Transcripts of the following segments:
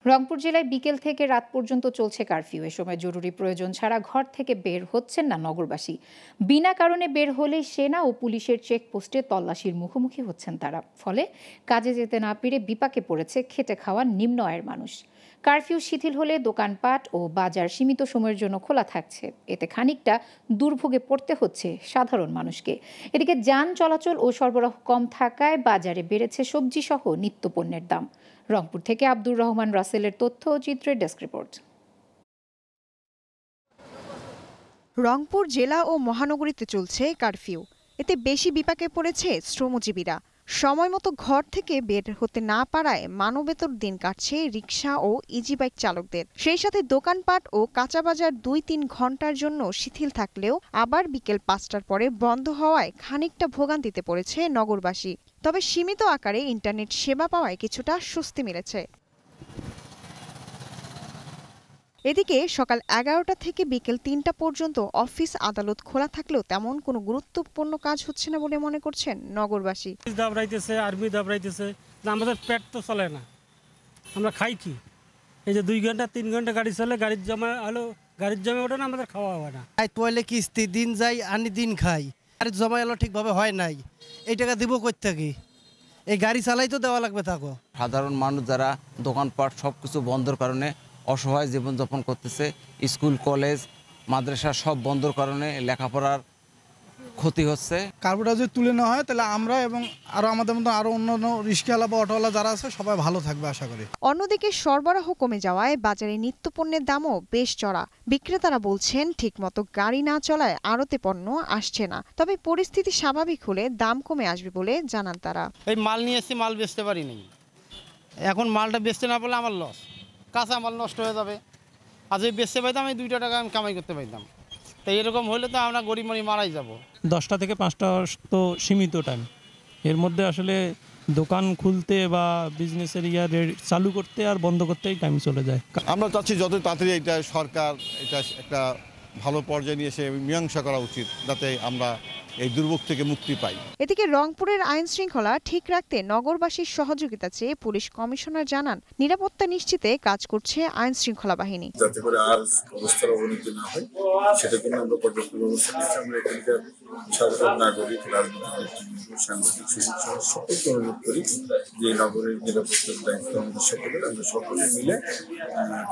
রংপুর জেলায় বিকেল থেকে রাত পর্যন্ত চলছে কারফিউ। এ সময় জরুরি প্রয়োজন ছাড়া ঘর থেকে বের হচ্ছেন না নগরবাসী। বিনা কারণে বের হলেই সেনা ও পুলিশের চেকপোস্টে তল্লাশির মুখোমুখি হচ্ছেন তারা। ফলে কাজে যেতে না পেরে বিপাকে পড়েছে খেটে খাওয়া নিম্ন আয়ের মানুষ। কারফিউ শিথিল হলে দোকানপাট ও বাজার সীমিত সময়ের জন্য খোলা থাকছে। এতে খানিকটা দুর্ভোগে পড়তে হচ্ছে সাধারণ মানুষকে। এদিকে যান চলাচল ও সরবরাহ কম থাকায় বাজারে বেড়েছে সবজি সহ নিত্যপণ্যের দাম। রংপুর থেকে আব্দুর রহমান রাসেলের তথ্য ও চিত্রের ডেস্ক রিপোর্ট। রংপুর জেলা ও মহানগরীতে চলছে কারফিউ। এতে বেশি বিপাকে পড়েছে শ্রমজীবীরা। সময় মতো ঘর থেকে বের হতে না পারায় মানবেতর দিন কাটছে রিকশা ও ইজি বাইক চালকদের। সেই সাথে দোকানপাট ও কাঁচা বাজার ২-৩ ঘন্টার জন্য শিথিল থাকলেও আবার বিকেল ৫টার পরে বন্ধ হওয়ায় খানিকটা ভোগান্তিতে পড়েছে নগরবাসী। তবে সীমিত আকারে ইন্টারনেট সেবা পাওয়ায় কিছুটা স্বস্তি মিলেছে। এদিকে সকাল ১১টা থেকে বিকেল ৩টা পর্যন্ত অফিস আদালত খোলা থাকলেও তেমন কোনো গুরুত্বপূর্ণ কাজ হচ্ছে না বলে মনে করছেন নগরবাসী। আর্মি দাবড়াইতেছে, আমাদের পেট তো চলে না, আমরা খাই কি? এই যে 2 ঘন্টা 3 ঘন্টা গাড়ি চলে, গাড়ির জমা ওঠে না, আমাদের খাওয়া হয় না। পয়লে কিস্তি দিন যাই আনি দিন খাই, গাড়ির জমা এলো ঠিকভাবে হয় নাই, এই টাকা দিব কই থেকে? এই গাড়ি চালাই তো দেওয়া লাগবে। থাকো সাধারণ মানুষ যারা দোকানপাট সবকিছু বন্ধের কারণে অসহায় জীবনযাপন করতেছে। স্কুল কলেজ মাদ্রাসা সব বন্ধর কারণে লেখাপড়ার ক্ষতি হচ্ছে। কার্বোটা যদি তুলে নেওয়া হয় তাহলে আমরা এবং আরো আমাদের মতো আরো অন্যান্য রিক্সাওয়ালা বা অটোওয়ালা যারা আছে সবাই ভালো থাকবে আশা করি। অন্যদিকে সরবরাহ কমে যাওয়ায় বাজারে নিত্যপণ্যের দামও বেশ চড়া। বিক্রেতারা বলছেন ঠিকমতো গাড়ি না চলায় আড়তে পণ্য আসছে না। তবে পরিস্থিতি স্বাভাবিক হলে দাম কমে আসবে বলে জানান তারা। এই মাল নিয়ে এসে মাল বেচতে পারি নাই, এখন মালটা বেচতে না পারলে আমার লস, কাঁচা মাল নষ্ট হয়ে যাবে। আর যদি বেচতে পাইতাম আমি 2 টাকা আমি কামাই করতে পাইতাম। তো এরকম হলে তো আমরা গরিব মানুষ মারাই যাব। 10টা থেকে 5টা তো সীমিত টাইম, এর মধ্যে আসলে দোকান খুলতে বা বিজনেসের চালু করতে আর বন্ধ করতেই টাইম চলে যায়। আমরা চাচ্ছি যত তাড়াতাড়ি এটা সরকার এটা একটা ভালো পর্যায়ে নিয়ে এসে মীমাংসা করা উচিত, যাতে আমরা এই দুর্ভোগ থেকে মুক্তি পাই। এদিকে রংপুরের আইন শৃঙ্খলা ঠিক রাখতে নগরবাসীর সহযোগিতা চেয়ে পুলিশ কমিশনার জানান, নিরাপত্তা নিশ্চিতে কাজ করছে আইন শৃঙ্খলা বাহিনী। যাতে করে আর অবস্থার অবনতি না হয় সেটার জন্য আমরা পর্যাপ্ত ব্যবস্থা নিচ্ছি। আমরা এখানকার সাধারণ নাগরিক, রাজনৈতিক সাংবাদিক সকলকে অনুরোধ করি যে নগরের নিরাপত্তার দায়িত্ব আমাদের সকলের, আমরা সকলে মিলে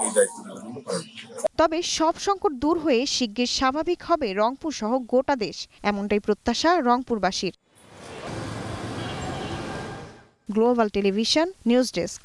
এই দায়িত্বগুলো পালন করি। তবে সব সংকট দূর হয়ে শিগগির স্বাভাবিক হবে রংপুর সহ গোটা দেশ, এমনটাই প্রত্যাশা রংপুরবাসীর। Global television news desk.